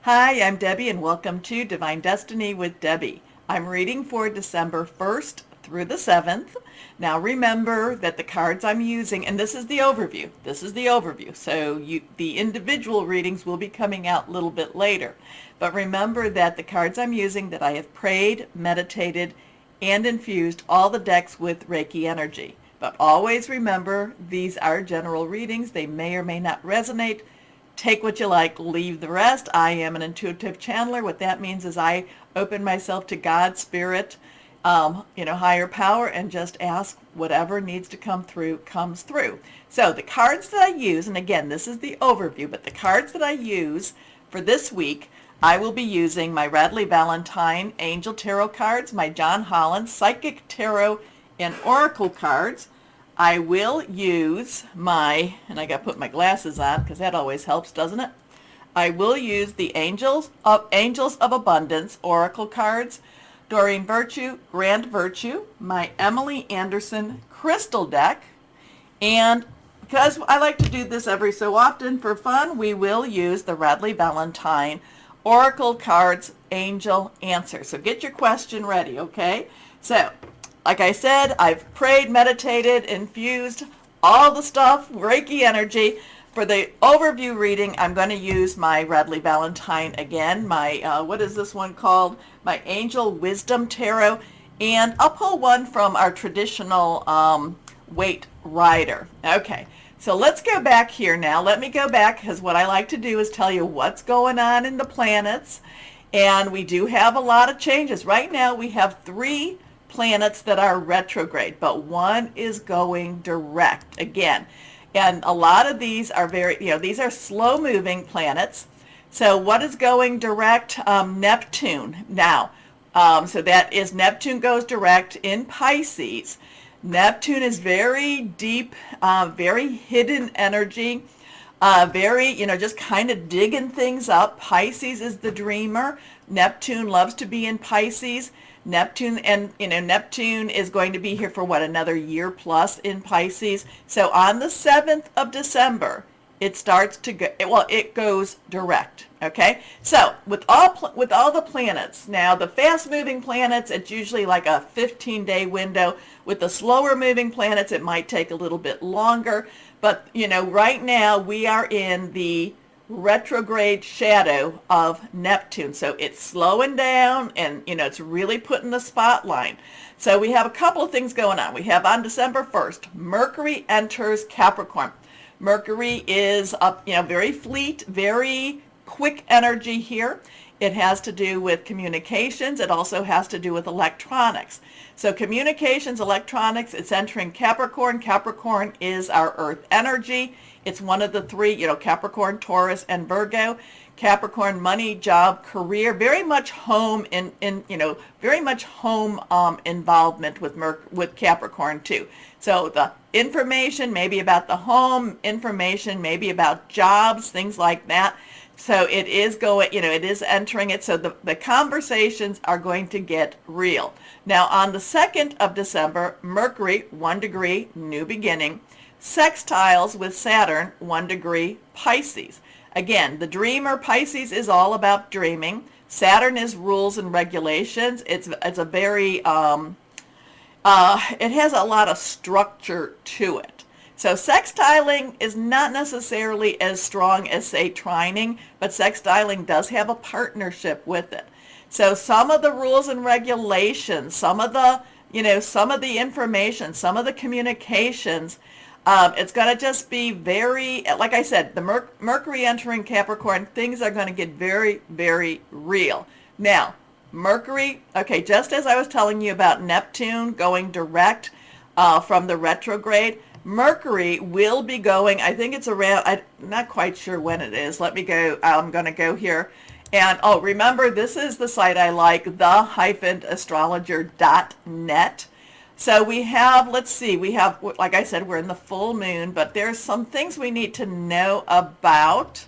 Hi, I'm Debbie and welcome to Divine Destiny with Debbie. I'm reading for December 1st through the 7th. Now remember that the cards I'm using, and this is the overview. So the individual readings will be coming out a little bit later. But remember that the cards I'm using, that I have prayed, meditated, and infused all the decks with Reiki energy. But always remember, these are general readings. They may or may not resonate. Take what you like, leave the rest. I am an intuitive channeler. What that means is I open myself to God, Spirit, higher power, and just ask whatever needs to come through, comes through. So the cards that I use, and again, this is the overview, but the cards that I use for this week, I will be using my Radley Valentine Angel Tarot cards, my John Holland Psychic Tarot and Oracle cards. I will use and I got to put my glasses on because that always helps, doesn't it? I will use the Angels of Abundance Oracle cards, Doreen Virtue, Grand Virtue, my Emily Anderson Crystal deck, and because I like to do this every so often for fun, we will use the Radley Valentine Oracle cards Angel Answer. So get your question ready, okay? So, like I said, I've prayed, meditated, infused all the stuff, Reiki energy. For the overview reading, I'm going to use my Radley Valentine again, my, what is this one called? My Angel Wisdom Tarot. And I'll pull one from our traditional Weight Rider. Okay, so let's go back here now. Let me go back because what I like to do is tell you what's going on in the planets. And we do have a lot of changes. Right now we have 3 planets that are retrograde, but one is going direct again. And a lot of these are these are slow moving planets. So what is going direct? Neptune. Now, so that is Neptune goes direct in Pisces. Neptune is very deep, very hidden energy, just kind of digging things up. Pisces is the dreamer. Neptune loves to be in Pisces. Neptune is going to be here for another year plus in Pisces. So on the 7th of December, it starts to go, it goes direct. Okay, so with all the planets, now the fast moving planets, it's usually like a 15-day window. With the slower moving planets, it might take a little bit longer. But right now we are in the retrograde shadow of Neptune, so it's slowing down, and it's really putting the spotlight. So we have a couple of things going on. We have on December 1st, Mercury enters Capricorn. Mercury is up, very fleet, very quick energy here. It has to do with communications. It also has to do with electronics. So communications, electronics, it's entering Capricorn. Capricorn is our earth energy. It's one of the 3, Capricorn, Taurus, and Virgo. Capricorn, money, job, career, very much home very much home involvement with Capricorn too. So the information maybe about the home, information maybe about jobs, things like that. So it is it is entering it. So the conversations are going to get real. Now on the 2nd of December, Mercury, 1 degree, new beginning, sextiles with Saturn, 1 degree, Pisces. Again, the dreamer, Pisces, is all about dreaming. Saturn is rules and regulations. It's a very, it has a lot of structure to it. So sextiling is not necessarily as strong as, say, trining, but sextiling does have a partnership with it. So some of the rules and regulations, some of the information, some of the communications, it's going to just be very, like I said, the Mercury entering Capricorn, things are going to get very, very real. Now, Mercury, okay, just as I was telling you about Neptune going direct from the retrograde, Mercury will be going, I think it's around, I'm not quite sure when it is. Let me go, I'm going to go here. And, remember, this is the site I like, the-astrologer.net. So we have, let's see, like I said, we're in the full moon, but there's some things we need to know about.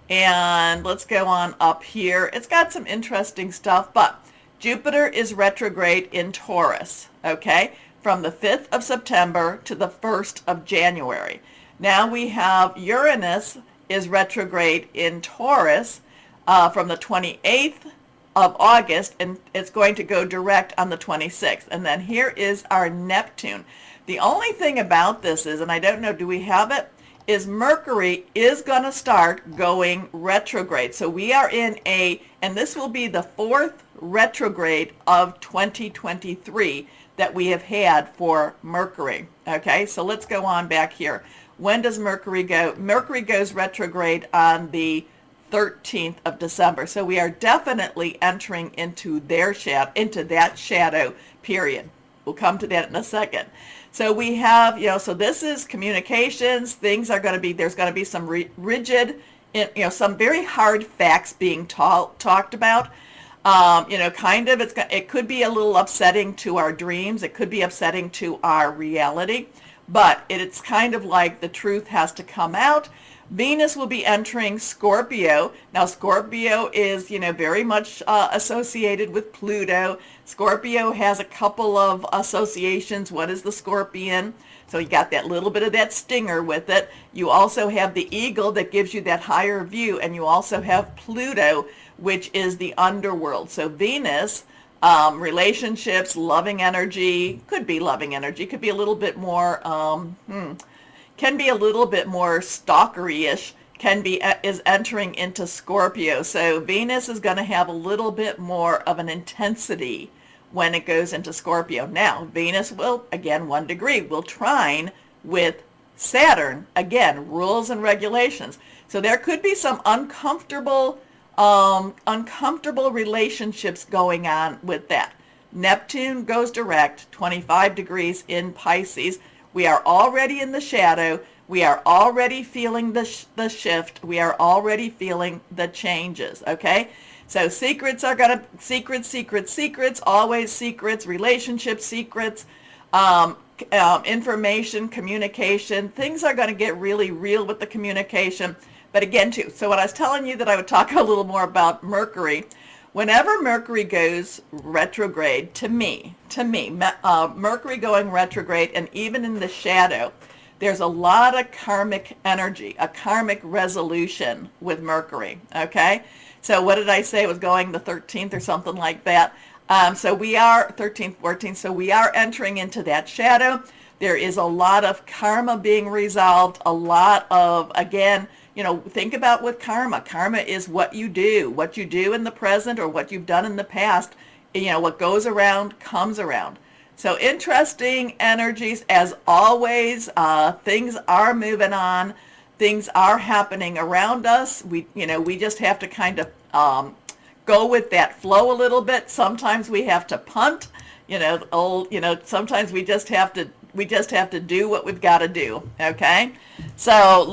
And let's go on up here. It's got some interesting stuff, but Jupiter is retrograde in Taurus, okay, from the 5th of September to the 1st of January. Now we have Uranus is retrograde in Taurus from the 28th of August, and it's going to go direct on the 26th. And then here is our Neptune. The only thing about this is, and I don't know, do we have it, is Mercury is going to start going retrograde. So we are in and this will be the fourth retrograde of 2023 that we have had for Mercury. Okay, so let's go on back here. When does Mercury go? Mercury goes retrograde on the 13th of December. So we are definitely entering into that shadow period. We'll come to that in a second. So we have, so this is communications. Things are going to be, there's going to be some rigid, some very hard facts being talked about. It could be a little upsetting to our dreams. It could be upsetting to our reality, but it's kind of like the truth has to come out. Venus will be entering Scorpio. Now, Scorpio is, very much associated with Pluto. Scorpio has a couple of associations. What is the scorpion? So you got that little bit of that stinger with it. You also have the eagle that gives you that higher view, and you also have Pluto, which is the underworld. So Venus, relationships, loving energy, could be loving energy, could be a little bit more, can be a little bit more stalkery-ish, is entering into Scorpio. So Venus is going to have a little bit more of an intensity when it goes into Scorpio. Now, Venus will, again, 1 degree, will trine with Saturn. Again, rules and regulations. So there could be some uncomfortable relationships going on with that. Neptune goes direct, 25 degrees in Pisces. We are already in the shadow. We are already feeling the shift. We are already feeling the changes, okay? So secrets, always secrets, relationship secrets, information, communication. Things are going to get really real with the communication. But again, too, so when I was telling you that I would talk a little more about Mercury, whenever Mercury goes retrograde, to me, Mercury going retrograde, and even in the shadow, there's a lot of karmic energy, a karmic resolution with Mercury, okay? So what did I say? It was going the 13th or something like that. So we are 13th, 14th, so we are entering into that shadow. There is a lot of karma being resolved, a lot of, again, think about with karma. Karma is what you do in the present or what you've done in the past. What goes around comes around. So interesting energies as always. Things are moving on. Things are happening around us. We just have to kind of go with that flow a little bit. Sometimes we have to punt. Sometimes we just have to do what we've got to do, okay? So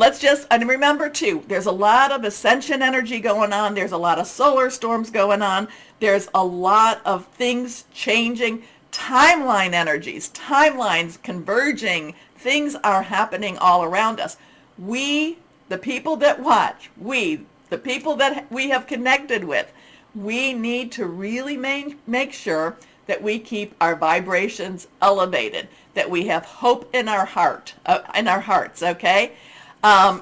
and remember too, there's a lot of ascension energy going on. There's a lot of solar storms going on. There's a lot of things changing. Timeline energies, timelines converging. Things are happening all around us. We, the people that watch, the people that we have connected with, we need to really make sure that we keep our vibrations elevated, that we have hope in our hearts, okay?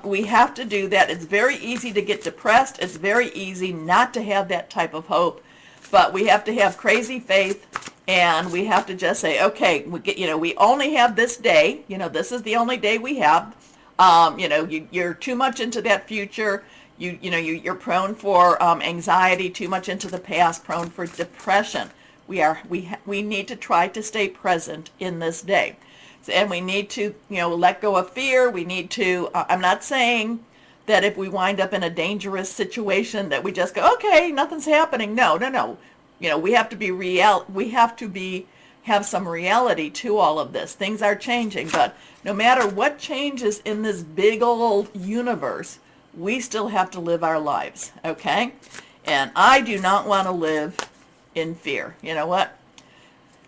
We have to do that. It's very easy to get depressed. It's very easy not to have that type of hope, but we have to have crazy faith, and we have to just say, okay, we only have this day. This is the only day we have. You're too much into that future. You're prone for anxiety, too much into the past, prone for depression. We need to try to stay present in this day. And we need to, let go of fear. We need to, I'm not saying that if we wind up in a dangerous situation that we just go, okay, nothing's happening. No. We have to be real. We have to have some reality to all of this. Things are changing, but no matter what changes in this big old universe, we still have to live our lives, okay? And I do not want to live in fear. You know what?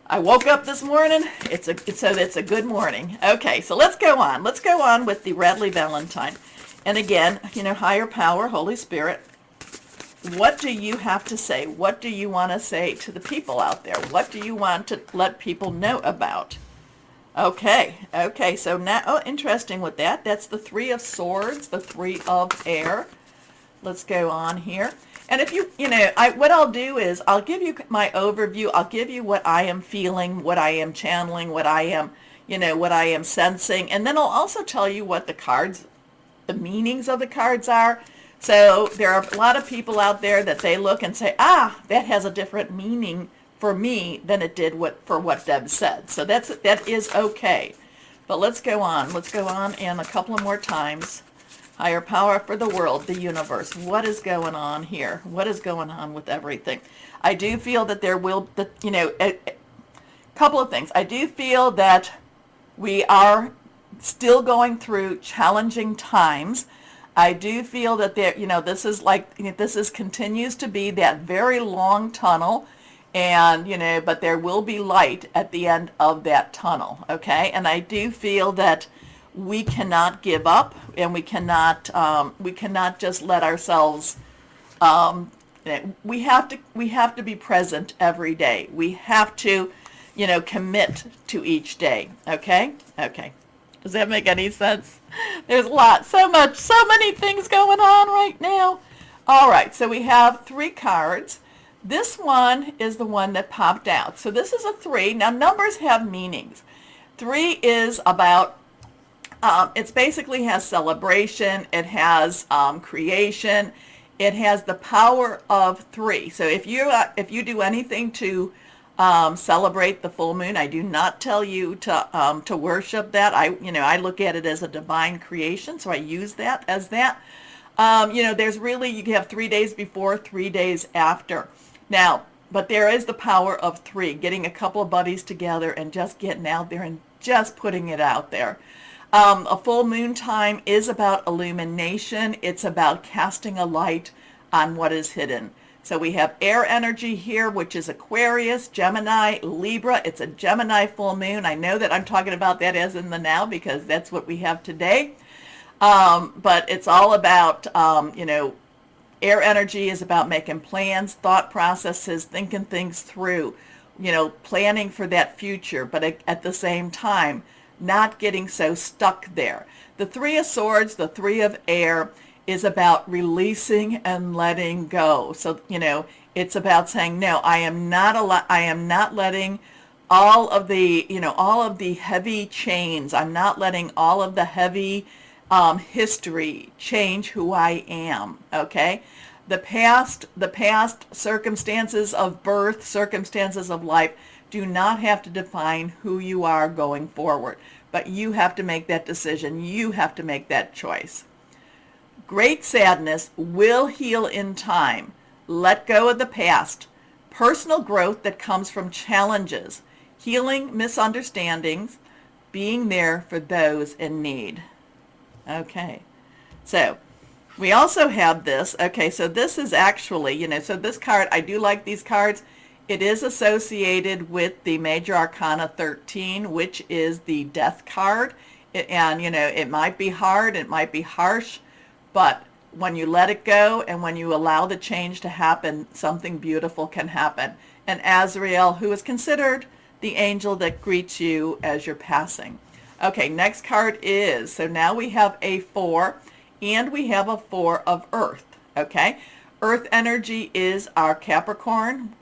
I woke up this morning. It's a good morning. Okay, so let's go on. Let's go on with the Radley Valentine. And again, higher power, Holy Spirit. What do you have to say? What do you want to say to the people out there? What do you want to let people know about? Okay, so now, interesting with that. That's the 3 of Swords, the 3 of Air. Let's go on here. And if what I'll do is I'll give you my overview. I'll give you what I am feeling, what I am channeling, what I am, what I am sensing. And then I'll also tell you what the meanings of the cards are. So there are a lot of people out there that they look and say, that has a different meaning for me than it did for what Deb said. So that is okay. But let's go on. Let's go on and a couple of more times. Higher power for the world, the universe. What is going on here? What is going on with everything? I do feel that there will, a couple of things. I do feel that we are still going through challenging times. I do feel that this continues to be that very long tunnel, and but there will be light at the end of that tunnel. Okay, and I do feel that we cannot give up, and we cannot just let ourselves. We have to be present every day. We have to, commit to each day. Okay. Does that make any sense? There's so many things going on right now. All right, so we have 3 cards. This one is the one that popped out. So this is a 3. Now numbers have meanings. 3 is about, it basically has celebration. It has creation. It has the power of 3. So if you do anything to celebrate the full moon, I do not tell you to worship that. I look at it as a divine creation, so I use that as that. There's really, you have 3 days before, 3 days after. Now, but there is the power of 3, getting a couple of buddies together and just getting out there and just putting it out there. A full moon time is about illumination. It's about casting a light on what is hidden. So we have air energy here, which is Aquarius, Gemini, Libra. It's a Gemini full moon. I know that I'm talking about that as in the now because that's what we have today. But it's all about, air energy is about making plans, thought processes, thinking things through, planning for that future, but at the same time, not getting so stuck there. The 3 of Swords, the 3 of air, is about releasing and letting go. So, it's about saying, no, I am not letting all of the heavy chains. I'm not letting all of the heavy history change who I am. Okay. The past circumstances of birth, circumstances of life do not have to define who you are going forward, but you have to make that decision. You have to make that choice. Great sadness will heal in time. Let go of the past. Personal growth that comes from challenges, healing misunderstandings, being there for those in need. Okay, so we also have this. Okay, so this is actually, so this card, I do like these cards. It is associated with the Major Arcana 13, which is the Death card. And, it might be hard, it might be harsh, but when you let it go and when you allow the change to happen, something beautiful can happen. And Azrael, who is considered the angel that greets you as you're passing. Okay, next card is, so now we have a 4 and we have a 4 of Earth. Okay, Earth energy is our Capricorn.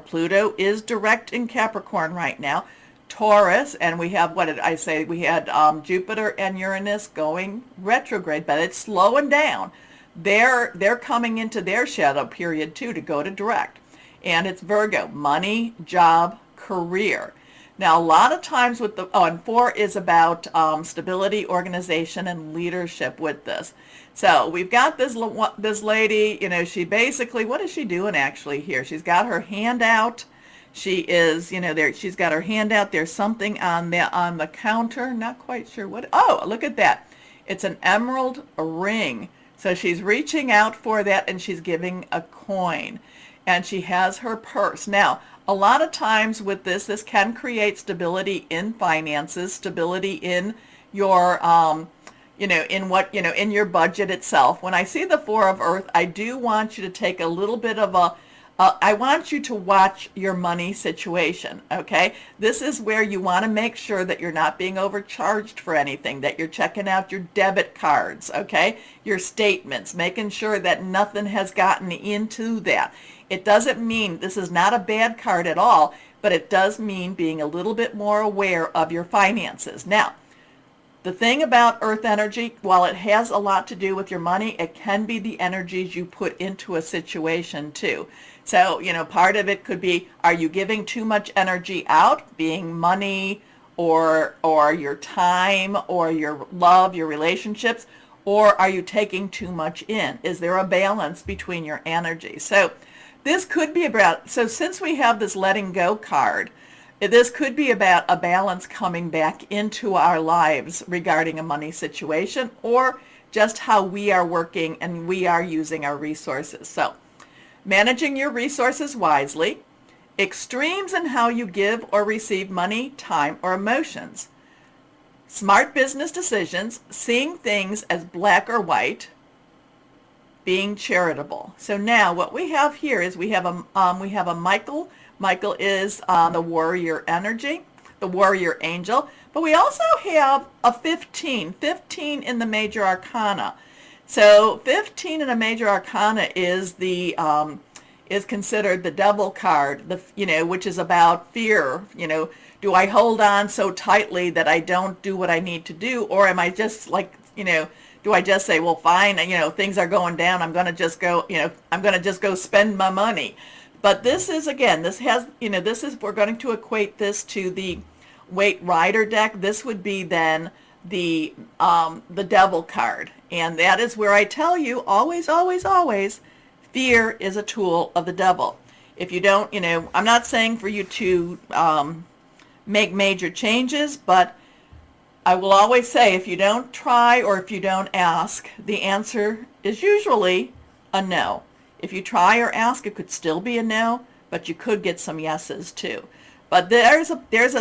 Pluto is direct in Capricorn right now. Taurus, and we have, what did I say? We had Jupiter and Uranus going retrograde, but it's slowing down. They're coming into their shadow period too to go to direct. And it's Virgo, money, job, career. Now, a lot of times with and 4 is about stability, organization, and leadership with this. So we've got this lady, she basically, what is she doing actually here? She's got her hand out. She is, she's got her hand out. There's something on the counter. Not quite sure what. Oh, look at that. It's an emerald ring. So she's reaching out for that and she's giving a coin. And she has her purse. Now, a lot of times with this can create stability in finances, stability in your, in your budget itself. When I see the 4 of Earth, I do want you to take a little bit of I want you to watch your money situation, okay? This is where you want to make sure that you're not being overcharged for anything, that you're checking out your debit cards, okay? Your statements, making sure that nothing has gotten into that. It doesn't mean this is not a bad card at all, but it does mean being a little bit more aware of your finances. Now, the thing about earth energy, while it has a lot to do with your money, it can be the energies you put into a situation too. So, part of it could be, are you giving too much energy out, being money or your time or your love, your relationships, or are you taking too much in? Is there a balance between your energy? So this could be about, so since we have this letting go card, this could be about a balance coming back into our lives regarding a money situation, or just how we are working and we are using our resources. So, managing your resources wisely, extremes in how you give or receive money, time, or emotions, smart business decisions, seeing things as black or white, being charitable. So now what we have here is we have a Michael. Michael is the warrior energy, the warrior angel, but we also have a 15 in the major arcana. So 15 in a major arcana is the is considered the devil card, which is about fear. Do I hold on so tightly that I don't do what I need to do, or am I just do I just say, well, fine, things are going down, I'm going to just go, I'm going to just go spend my money. But this is, again, we're going to equate this to the Weight Rider deck. This would be then the devil card. And that is where I tell you, always, always, always, fear is a tool of the devil. If you don't, I'm not saying for you to make major changes, but I will always say, if you don't try or if you don't ask, the answer is usually a no. If you try or ask, it could still be a no, but you could get some yeses too. But there's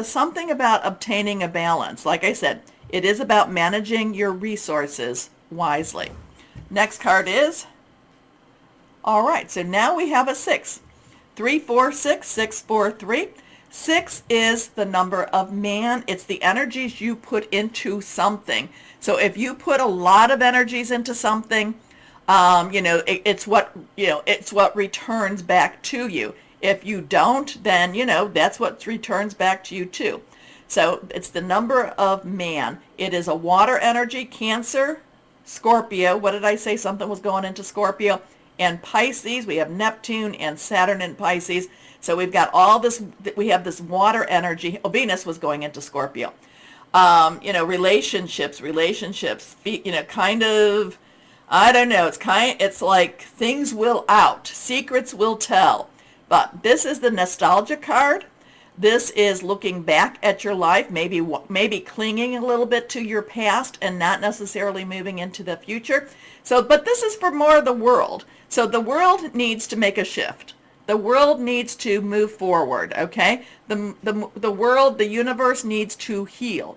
something about obtaining a balance. Like I said, it is about managing your resources wisely. Next card is, all right, so now we have a 6. 3, 4, 6, 6, 4, 3. 6 is the number of man. It's the energies you put into something. So if you put a lot of energies into something, it's what returns back to you. If you don't, then, that's what returns back to you too. So it's the number of man. It is a water energy, Cancer, Scorpio. What did I say? Something was going into Scorpio. And Pisces, we have Neptune and Saturn in Pisces. So we've got all this, we have this water energy. Oh, Venus was going into Scorpio. Relationships, kind of, I don't know, it's like things will out, secrets will tell. But this is the nostalgia card. This is looking back at your life, maybe clinging a little bit to your past and not necessarily moving into the future. So, but this is for more of the world. So the world needs to make a shift. The world needs to move forward, okay? The world, the universe needs to heal.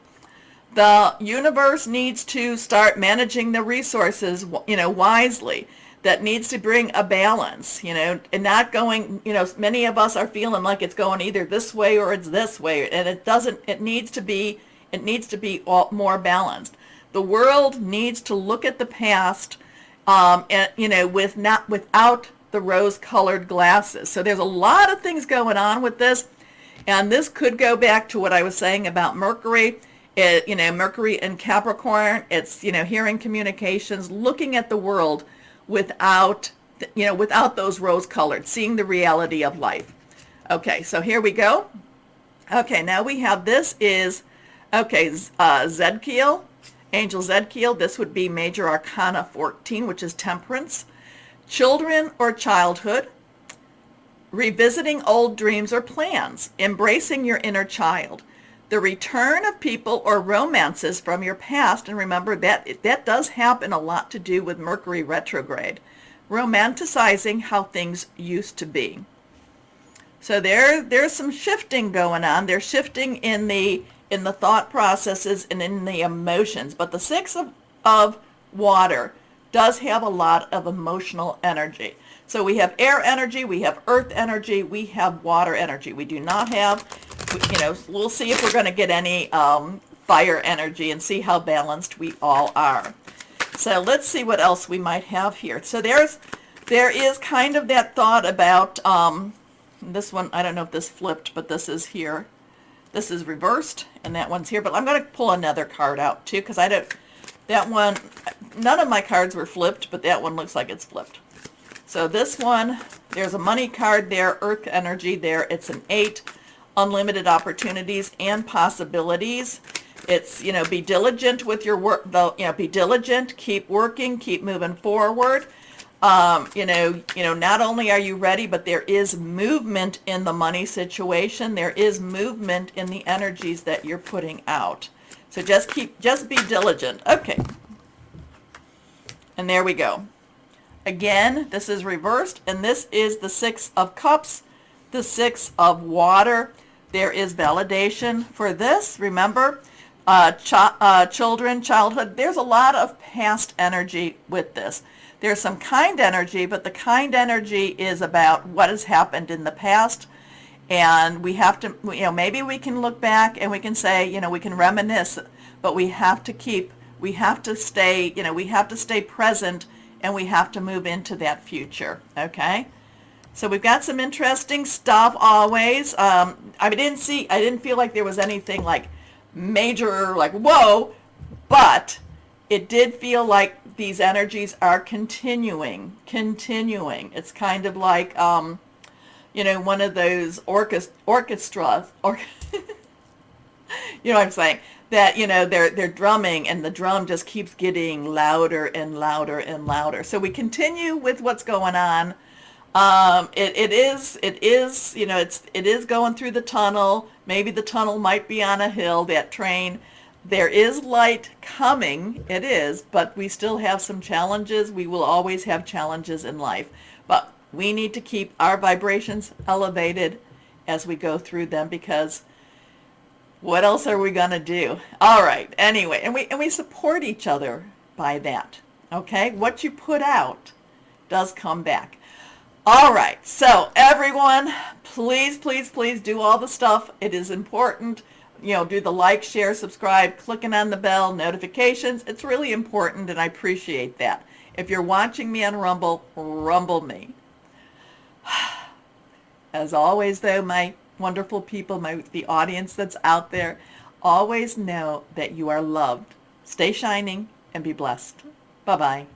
The universe needs to start managing the resources, wisely. That needs to bring a balance, and not going, many of us are feeling like it's going either this way or it's this way, and it doesn't. It needs to be more balanced. The world needs to look at the past, without the rose-colored glasses. So there's a lot of things going on with this, and this could go back to what I was saying about Mercury. Mercury in Capricorn. It's hearing communications, looking at the world without those rose-colored, seeing the reality of life. Okay, so here we go. Okay, now we have Zedkiel, Angel Zedkiel. This would be Major Arcana 14, which is Temperance. Children or childhood, revisiting old dreams or plans, embracing your inner child. The return of people or romances from your past, and remember that does happen a lot to do with Mercury retrograde. Romanticizing how things used to be. So there's some shifting going on. They're shifting in the thought processes and in the emotions. But the 6 of water does have a lot of emotional energy. So we have air energy, we have earth energy, we have water energy. We do not have, we'll see if we're going to get any fire energy and see how balanced we all are. So let's see what else we might have here. So there is kind of that thought about this one. I don't know if this flipped, but this is here. This is reversed, and that one's here. But I'm going to pull another card out too, because that one, none of my cards were flipped, but that one looks like it's flipped. So this one, there's a money card there, earth energy there. It's an 8, unlimited opportunities and possibilities. It's, be diligent with your work, though, be diligent, keep working, keep moving forward. Not only are you ready, but there is movement in the money situation. There is movement in the energies that you're putting out. So just be diligent. Okay. And there we go. Again, this is reversed, and this is the 6 of Cups, the 6 of Water. There is validation for this. Remember, children, childhood. There's a lot of past energy with this. There's some kind energy, but the kind energy is about what has happened in the past. And we have to, maybe we can look back and we can say, we can reminisce, but we have to stay present, and we have to move into that future. Okay. So we've got some interesting stuff always. I didn't feel like there was anything like major, like, whoa, but it did feel like these energies are continuing. It's kind of like, one of those orchestras, or, you know what I'm saying? That, they're drumming, and the drum just keeps getting louder and louder and louder. So we continue with what's going on. It is going through the tunnel. Maybe the tunnel might be on a hill, that train. There is light coming, it is, but we still have some challenges. We will always have challenges in life, but we need to keep our vibrations elevated as we go through them, because what else are we going to do? All right, anyway, and we support each other by that, okay? What you put out does come back. All right, so everyone, please, please, please do all the stuff. It is important. Do the like, share, subscribe, clicking on the bell, notifications. It's really important, and I appreciate that. If you're watching me on Rumble, rumble me. As always, though, my wonderful people, the audience that's out there, always know that you are loved. Stay shining and be blessed. Bye-bye.